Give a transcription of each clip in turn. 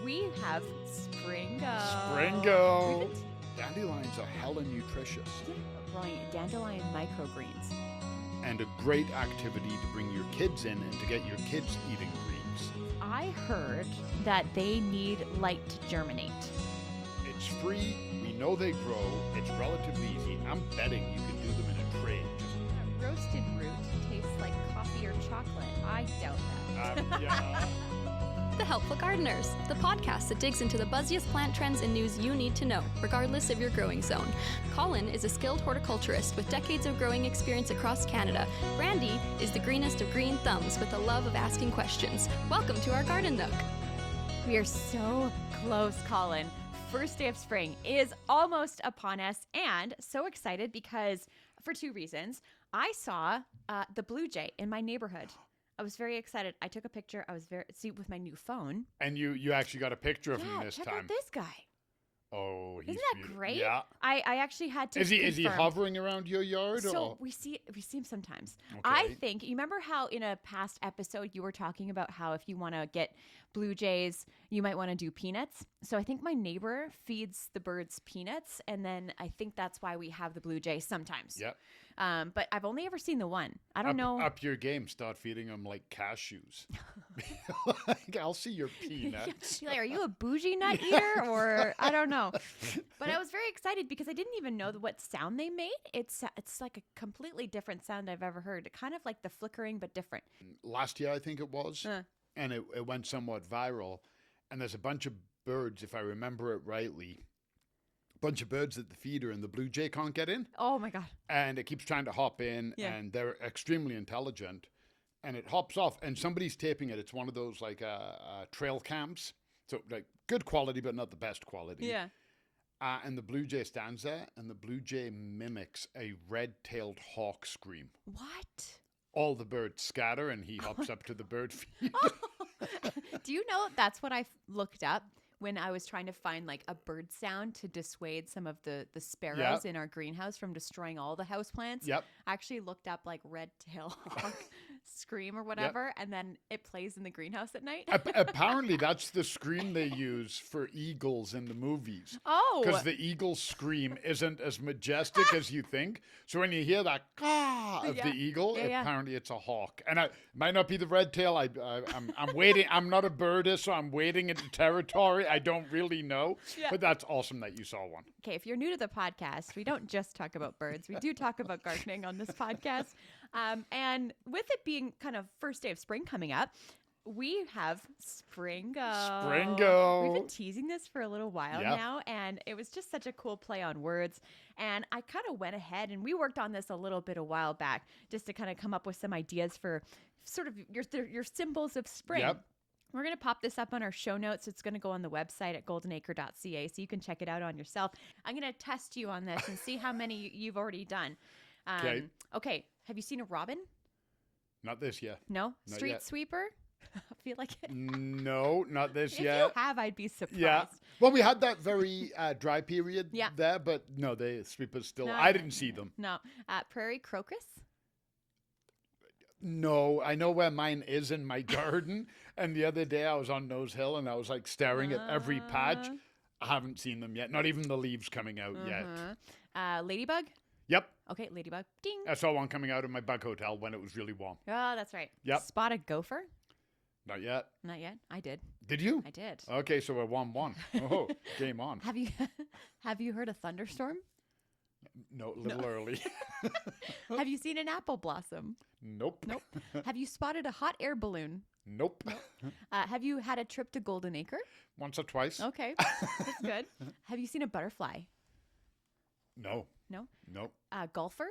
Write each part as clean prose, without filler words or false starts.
we have Springo. Springo. Dandelions are hella nutritious. Yeah, growing Dandelion Microgreens. And a great activity to bring your kids in and to get your kids eating greens. I heard that they need light to germinate. It's free. We know they grow. It's relatively easy. I'm betting you can do them in a tray. A roasted root tastes like coffee or chocolate. I doubt that. Yeah. The Helpful Gardeners, the podcast that digs into the buzziest plant trends and news you need to know, regardless of your growing zone. Colin is a skilled horticulturist with decades of growing experience across Canada. Brandi is the greenest of green thumbs with a love of asking questions. Welcome to our garden nook. We are so close, Colin. First day of spring is almost upon us, and so excited because for two reasons. I saw the blue jay in my neighborhood. I was very excited. I took a picture. I was with my new phone. And you actually got a picture of him this check time. out this guy. Oh, he's Isn't that beautiful. great? Yeah. I actually had to. Is he confirm. hovering around your yard? So or? we see him sometimes. Okay. I think you remember how in a past episode you were talking about how if you want to get blue jays, you might want to do peanuts. So I think my neighbor feeds the birds peanuts, and then I think that's why we have the blue jay sometimes. Yep. But I've only ever seen the one. I don't know. Up your game. Start feeding them like cashews. I'll see your peanuts. You're like, are you a bougie nut eater or I don't know. But I was very excited because I didn't even know what sound they made. It's like a completely different sound I've ever heard. Kind of like the flickering, but different. Last year, I think it was, and it went somewhat viral. And there's a bunch of birds, if I remember it rightly, bunch of birds at the feeder and the blue jay can't get in. Oh my God. And it keeps trying to hop in and they're extremely intelligent and it hops off and somebody's taping it. It's one of those like trail cams. So like good quality, but not the best quality. Yeah. And the blue jay stands there and the blue jay mimics a red-tailed hawk scream. What? All the birds scatter and he hops up to the bird feeder. Do you know that's what I looked up when I was trying to find like a bird sound to dissuade some of the sparrows in our greenhouse from destroying all the houseplants? Yep. I actually looked up like red-tailed hawk scream or whatever, and then it plays in the greenhouse at night. Apparently, that's the scream they use for eagles in the movies. Oh. Because the eagle's scream isn't as majestic as you think. So when you hear that caw of the eagle, apparently it's a hawk. And it might not be the red tail. I'm waiting. I'm not a birdist, so I'm waiting into territory. I don't really know. Yeah. But that's awesome that you saw one. Okay, if you're new to the podcast, we don't just talk about birds. We do talk about gardening on this podcast. And with it being kind of first day of spring coming up, we have Springo. Springo. We've been teasing this for a little while now, and it was just such a cool play on words. And I kind of went ahead, and we worked on this a little bit a while back, just to kind of come up with some ideas for sort of your symbols of spring. Yep. We're going to pop this up on our show notes. It's going to go on the website at goldenacre.ca, so you can check it out on yourself. I'm going to test you on this and see how many you've already done. Okay. Have you seen a robin? Not this yet. No? Not Street yet. sweeper? I feel like it. No, not this yet. If you have, I'd be surprised. Yeah. Well, we had that very dry period Yeah. there, but no, the sweepers still. No, I didn't see them. No. Prairie crocus? No, I know where mine is in my garden. And the other day I was on Nose Hill and I was like staring at every patch. I haven't seen them yet. Not even the leaves coming out yet. Ladybug? Yep. Okay, ladybug. Ding. I saw one coming out of my bug hotel when it was really warm. Oh, that's right. Yep. Spotted gopher? Not yet. Not yet. I did. Did you? I did. Okay, so we're 1-1. Oh, game on. Have you heard a thunderstorm? No, a little early. Have you seen an apple blossom? Nope. Have you spotted a hot air balloon? Nope. Have you had a trip to Golden Acre? Once or twice. Okay, that's good. Have you seen a butterfly? No. No? Nope. Golfer?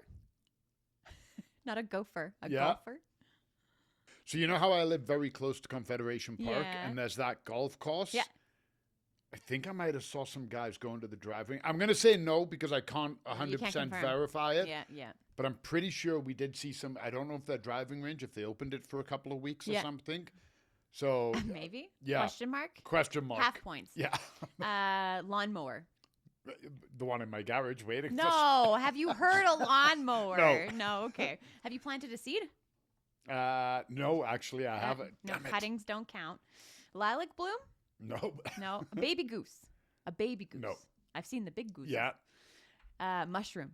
Not a gopher, a Yeah. golfer. So you know how I live very close to Confederation Park Yeah. and there's that golf course? Yeah. I think I might have saw some guys going to the driving. I'm going to say no because I can't 100% confirm. verify it. Yeah. But I'm pretty sure we did see some. I don't know if their driving range, if they opened it for a couple of weeks or something. So Maybe? Yeah. Question mark? Question mark. Half points. Yeah. Lawnmower. The one in my garage waiting for. No. Have you heard a lawnmower? No. No. Okay. Have you planted a seed? No, actually, I haven't. No, Damn it. cuttings don't count. Lilac bloom? No. No. A baby goose. A baby goose. No. I've seen the big gooses. Yeah. Mushroom.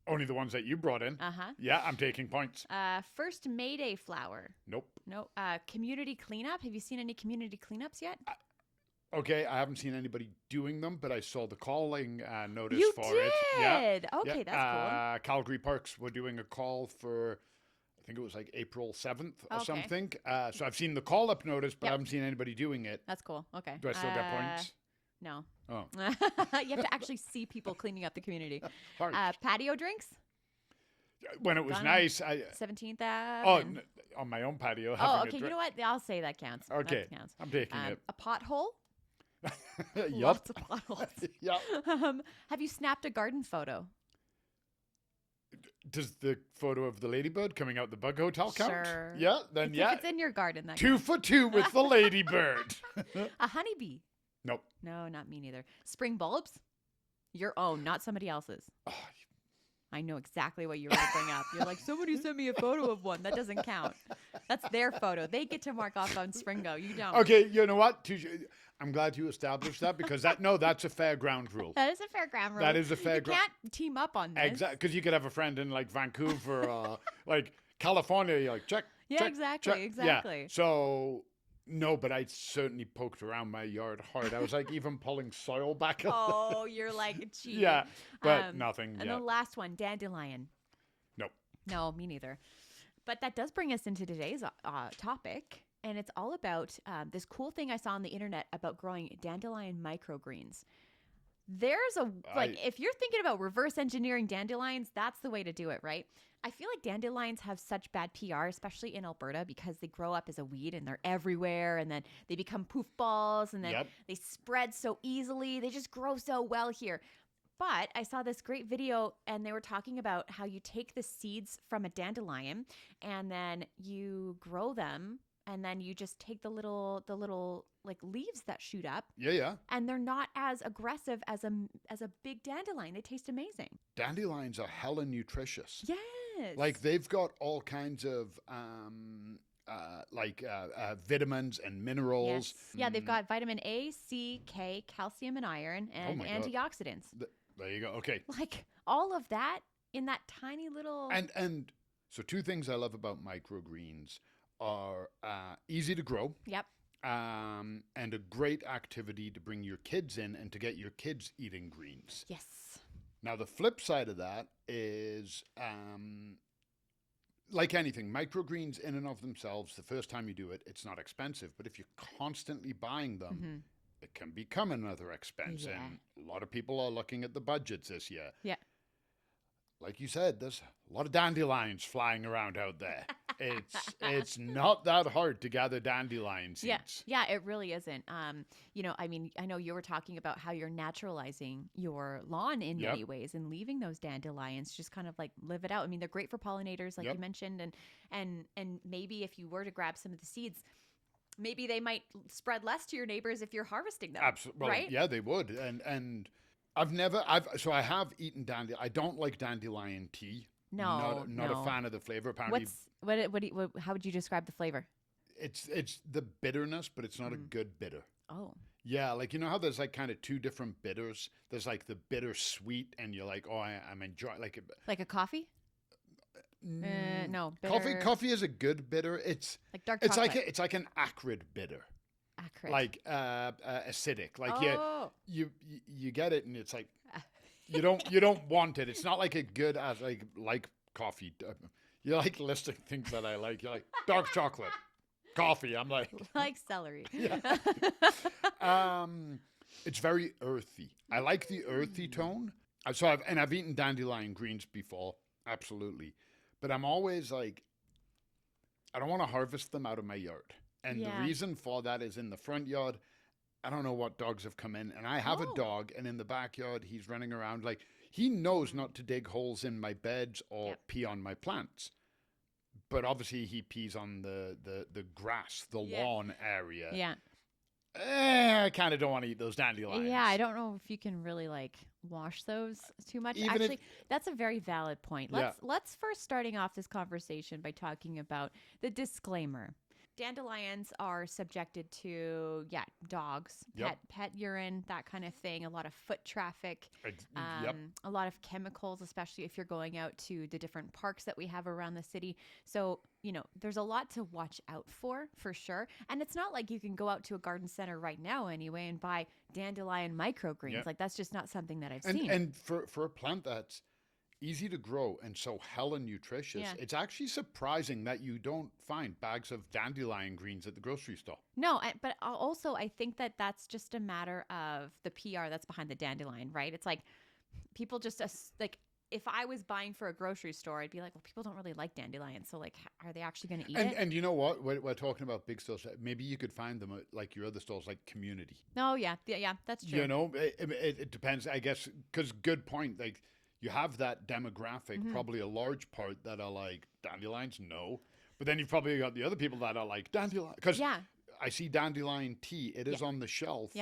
Only the ones that you brought in. Uh-huh. Yeah, I'm taking points. First Mayday flower. Nope. No. Community cleanup. Have you seen any community cleanups yet? Okay, I haven't seen anybody doing them, but I saw the calling notice You for it. Yeah. did? Okay, that's cool. Calgary Parks were doing a call for, I think it was like April 7th or Okay. something. So I've seen the call-up notice, but I Yep. haven't seen anybody doing it. That's cool. Okay. Do I still get points? No. Oh, You have to actually see people cleaning up the community. sorry. Patio drinks. When it was Ghana. nice, 17th Ave. oh, and- on my own patio. Oh, having a okay. You drink. know what? I'll say that counts. Okay, That counts. I'm taking it. A pothole. Yup. Lots of potholes. Yep. Have you snapped a garden photo? Does the photo of the ladybird coming out the bug hotel count? Sure. Yeah, then If it's in your garden, that 2 for 2 with the ladybird. a honeybee. Nope. No, not me neither. Spring bulbs. Your own, not somebody else's. Oh, I know exactly what you're going to bring up. You're like, somebody sent me a photo of one. That doesn't count. That's their photo. They get to mark off on Springo. You don't. okay, you know what? I'm glad you established that because that's a fair ground rule. That is a fair ground rule. That is a fair You ground. can't team up on this. Exactly, because you could have a friend in like Vancouver, like California. You're like, check. Yeah, check, exactly, check. exactly. Yeah. So no, but I certainly poked around my yard hard. I was like even pulling soil back. Oh, you're like cheating. Yeah, but nothing. And Yeah. the last one, dandelion. Nope. No, me neither. But that does bring us into today's topic. And it's all about this cool thing I saw on the internet about growing dandelion microgreens. There's if you're thinking about reverse engineering dandelions, that's the way to do it, right? I feel like dandelions have such bad PR, especially in Alberta, because they grow up as a weed and they're everywhere, and then they become poof balls, and then Yep. they spread so easily. They just grow so well here. But I saw this great video, and they were talking about how you take the seeds from a dandelion, and then you grow them, and then you just take the little like leaves that shoot up, Yeah. and they're not as aggressive as a big dandelion. They taste amazing. Dandelions are hella nutritious. Yes. Like they've got all kinds of vitamins and minerals. Yes. Yeah, they've got vitamin A, C, K, calcium and iron, and my God. antioxidants. There you go. Okay. Like all of that in that tiny little. And so 2 things I love about microgreens are easy to grow. Yep. And a great activity to bring your kids in and to get your kids eating greens. Yes. Now, the flip side of that is, like anything, microgreens in and of themselves, the first time you do it, it's not expensive. But if you're constantly buying them, it can become another expense. Yeah. And a lot of people are looking at the budgets this year. Yeah. Like you said, there's a lot of dandelions flying around out there. It's not that hard to gather dandelion seeds. Yeah, it really isn't. I mean, I know you were talking about how you're naturalizing your lawn in many ways and leaving those dandelions just kind of like live it out. I mean, they're great for pollinators, like you mentioned, and maybe if you were to grab some of the seeds, maybe they might spread less to your neighbors if you're harvesting them. Absolutely, right? Yeah, they would. And I have eaten dandelion. I don't like dandelion tea. No, not a fan of the flavor. Apparently, how would you describe the flavor? it's the bitterness, but it's not a good bitter. Oh, Yeah, like you know how there's like kind of 2 different bitters. There's like the bitter sweet, and you're like, oh, I'm enjoying like a coffee? No, bitter. Coffee is a good bitter. It's like dark it's chocolate. it's like an acrid bitter, Acrid. like acidic. Like Oh. you get it, and it's like you don't want it. It's not like a good as like coffee. You like listing things that I like. You're like dark chocolate, coffee. I'm like like celery. it's very earthy. I like the earthy tone. I've eaten dandelion greens before, absolutely, but I'm always like, I don't want to harvest them out of my yard, and the reason for that is in the front yard. I don't know what dogs have come in, and I have a dog, and in the backyard, he's running around like he knows not to dig holes in my beds or pee on my plants. But obviously, he pees on the grass, the lawn area. Yeah. I kind of don't want to eat those dandelions. Yeah, I don't know if you can really like wash those too much. Even Actually, that's a very valid point. Yeah. Let's first starting off this conversation by talking about the disclaimer. dandelions are subjected to, dogs, pet urine, that kind of thing, a lot of foot traffic, a lot of chemicals, especially if you're going out to the different parks that we have around the city. So, there's a lot to watch out for sure. And it's not like you can go out to a garden center right now anyway and buy dandelion microgreens. Yep. Like that's just not something that I've seen. And for a plant that's easy to grow and so hella nutritious, it's actually surprising that you don't find bags of dandelion greens at the grocery store. No, but also I think that that's just a matter of the PR that's behind the dandelion, right? It's like people just like, if I was buying for a grocery store, I'd be like, well, people don't really like dandelions. So like, are they actually going to eat it? And you know what? We're talking about big stores. Maybe you could find them at like your other stores, like Community. Oh, yeah. Yeah, that's true. It depends, I guess, because good point. Like you have that demographic, probably a large part that are like dandelions, no. But then you've probably got the other people that are like dandelion. Because I see dandelion tea. It is on the shelf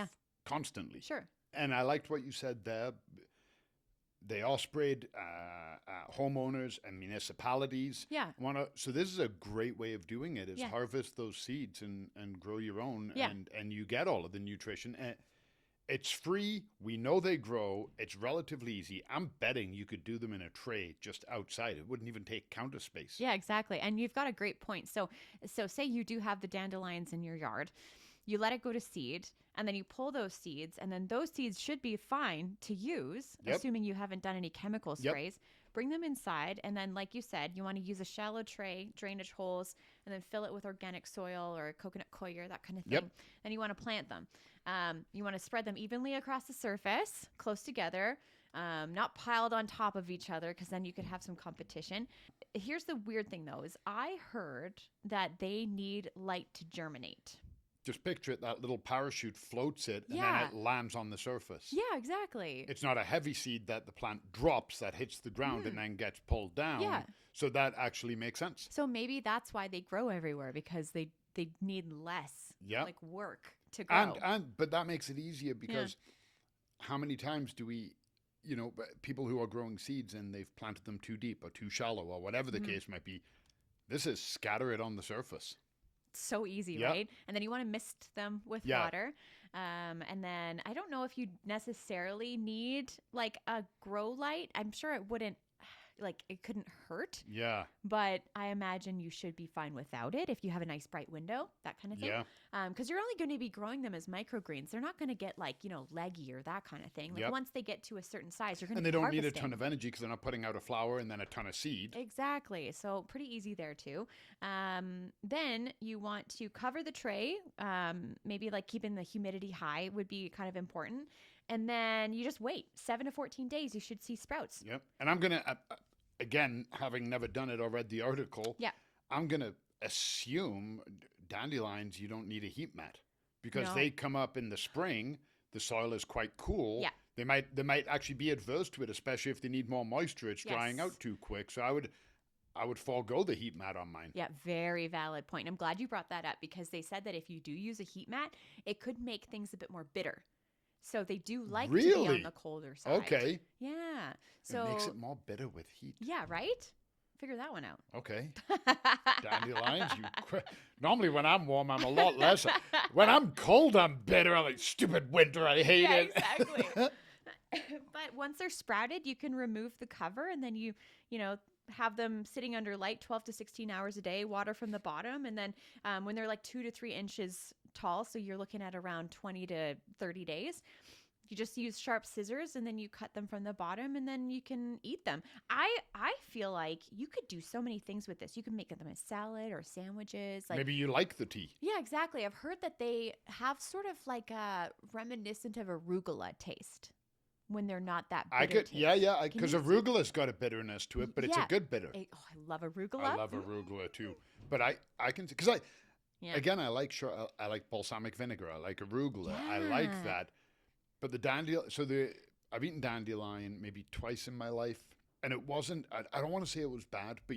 constantly. Sure. And I liked what you said there. They are sprayed homeowners and municipalities. Yeah. So this is a great way of doing it, is harvest those seeds and grow your own. Yeah. And you get all of the nutrition. And it's free. We know they grow. It's relatively easy. I'm betting you could do them in a tray just outside. It wouldn't even take counter space. Yeah, exactly. And you've got a great point. So say you do have the dandelions in your yard. You let it go to seed, and then you pull those seeds, and then those seeds should be fine to use, assuming you haven't done any chemical sprays. Bring them inside, and then, like you said, you want to use a shallow tray, drainage holes, and then fill it with organic soil or coconut coir, that kind of thing. Then you want to plant them. You want to spread them evenly across the surface, close together, not piled on top of each other, because then you could have some competition. Here's the weird thing, though, is I heard that they need light to germinate. Just picture it, that little parachute floats it, and then it lands on the surface. Yeah, exactly. It's not a heavy seed that the plant drops that hits the ground and then gets pulled down. Yeah. So that actually makes sense. So maybe that's why they grow everywhere, because they need less like work to grow. But that makes it easier, because how many times do we, people who are growing seeds and they've planted them too deep or too shallow or whatever the case might be, this is scatter it on the surface. So easy, right? And then you want to mist them with water. And then I don't know if you necessarily need like a grow light. I'm sure it wouldn't, like it couldn't hurt. Yeah. But I imagine you should be fine without it if you have a nice bright window, that kind of thing. Yeah. Because you're only going to be growing them as microgreens. They're not going to get like, leggy or that kind of thing. Like once they get to a certain size, you're going to be harvesting. And they don't need a ton of energy because they're not putting out a flower and then a ton of seed. Exactly. So pretty easy there too. Then you want to cover the tray. Maybe like keeping the humidity high would be kind of important. And then you just wait 7 to 14 days. You should see sprouts. Yep. And I'm going to, again, having never done it or read the article, I'm going to assume dandelions, you don't need a heat mat because they come up in the spring. The soil is quite cool. Yeah. They might actually be adverse to it, especially if they need more moisture. It's drying out too quick. So I would forego the heat mat on mine. Yeah, very valid point. I'm glad you brought that up because they said that if you do use a heat mat, it could make things a bit more bitter. So they do like to be on the colder side. Okay. Yeah. So it makes it more bitter with heat. Yeah, right? Figure that one out. Okay. Dandelions. Normally when I'm warm, I'm a lot less. When I'm cold, I'm bitter. I'm like, stupid winter. I hate it. Exactly. But once they're sprouted, you can remove the cover and then you have them sitting under light 12 to 16 hours a day, water from the bottom. And then when they're like 2 to 3 inches tall, so you're looking at around 20 to 30 days, you just use sharp scissors and then you cut them from the bottom and then you can eat them. I feel like you could do so many things with this. You can make them a salad or sandwiches. Like, maybe you like the tea. Yeah, exactly. I've heard that they have sort of like a reminiscent of arugula taste when they're not that bitter. Because arugula's got a bitterness to it, but it's a good bitter. I love arugula. I love arugula too. But I can, because again, I like balsamic vinegar. I like arugula. Yeah. I like that. But the dandelion, I've eaten dandelion maybe twice in my life, and it wasn't, I don't want to say it was bad, but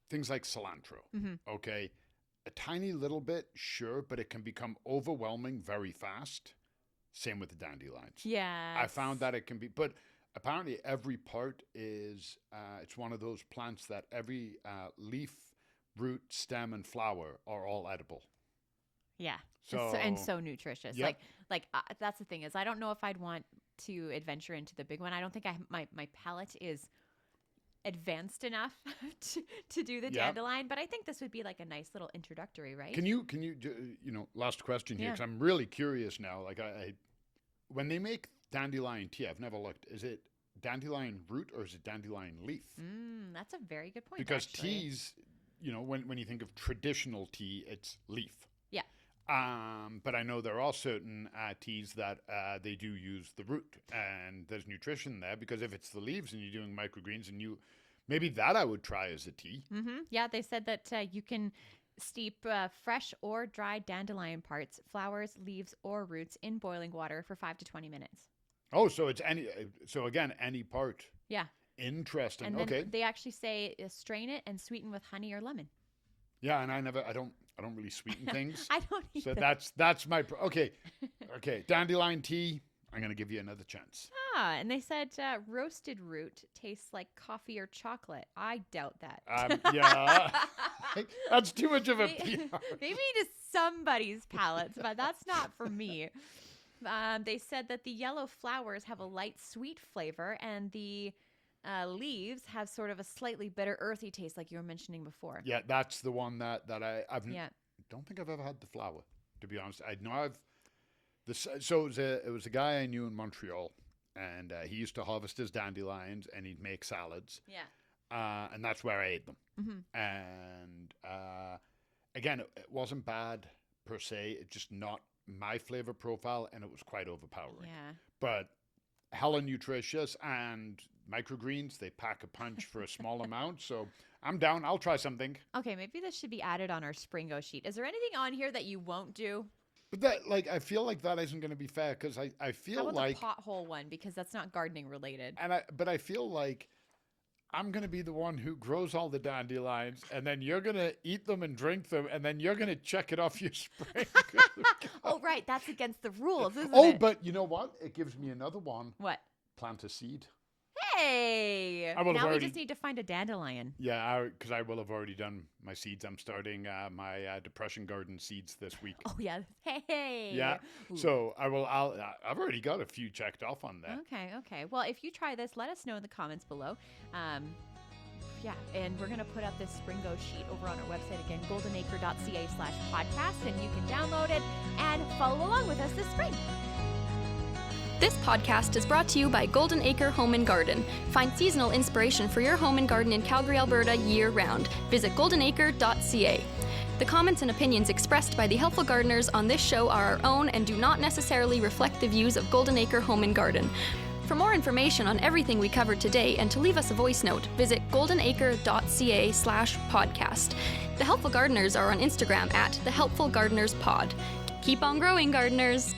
things like cilantro, okay? A tiny little bit, sure, but it can become overwhelming very fast. Same with the dandelions. Yeah. I found that it can be, but apparently every part is, it's one of those plants that every leaf root, stem, and flower are all edible. Yeah. So So nutritious. Yep. Like that's the thing is I don't know if I'd want to adventure into the big one. I don't think my palate is advanced enough to do the dandelion, but I think this would be like a nice little introductory, right? Can you last question here, because I'm really curious now. Like I when they make dandelion tea, I've never looked. Is it dandelion root or is it dandelion leaf? That's a very good point. Because actually. teas, when you think of traditional tea, it's leaf. Yeah. But I know there are certain teas that they do use the root, and there's nutrition there, because if it's the leaves and you're doing microgreens, and maybe that I would try as a tea. Mm-hmm. Yeah, they said that you can steep fresh or dried dandelion parts, flowers, leaves, or roots in boiling water for 5 to 20 minutes. Oh, so it's any part. Yeah. Interesting. And then okay. they actually say strain it and sweeten with honey or lemon. Yeah, and I don't really sweeten things. I don't either. So that's my okay. Dandelion tea. I'm gonna give you another chance. And they said roasted root tastes like coffee or chocolate. I doubt that. Yeah, that's too much of a PR. Maybe to somebody's palates, but that's not for me. They said that the yellow flowers have a light sweet flavor, and the leaves have sort of a slightly bitter, earthy taste, like you were mentioning before. Yeah, that's the one that I've Yeah. don't think I've ever had the flower, to be honest. I know so it was a guy I knew in Montreal, and he used to harvest his dandelions and he'd make salads. Yeah. And that's where I ate them. Mm-hmm. And again, it wasn't bad per se. It's just not my flavor profile, and it was quite overpowering. Yeah. But hella nutritious, and microgreens, they pack a punch for a small amount. So I'm down. I'll try something. Okay, maybe this should be added on our Springo sheet. Is there anything on here that you won't do? But that, I feel like that isn't going to be fair, because I feel How about like the pothole one, because that's not gardening related. but I feel like I'm going to be the one who grows all the dandelions, and then you're going to eat them and drink them, and then you're going to check it off your spring. Oh, right. That's against the rules, isn't it? Oh, but you know what? It gives me another one. What? Plant a seed. Hey! I will have Now we already- just need to find a dandelion. Yeah, because I will have already done my seeds. I'm starting my depression garden seeds this week. Oh, yeah. Hey! Yeah. Ooh. So I've already got a few checked off on that. Okay. Well, if you try this, let us know in the comments below. Yeah, and we're going to put up this Springo sheet over on our website again, goldenacre.ca/podcast, and you can download it and follow along with us this spring. This podcast is brought to you by Golden Acre Home and Garden. Find seasonal inspiration for your home and garden in Calgary, Alberta year-round. Visit goldenacre.ca. The comments and opinions expressed by the helpful gardeners on this show are our own and do not necessarily reflect the views of Golden Acre Home and Garden. For more information on everything we covered today and to leave us a voice note, visit goldenacre.ca/podcast. The Helpful Gardeners are on Instagram @TheHelpfulGardenersPod. Keep on growing, gardeners!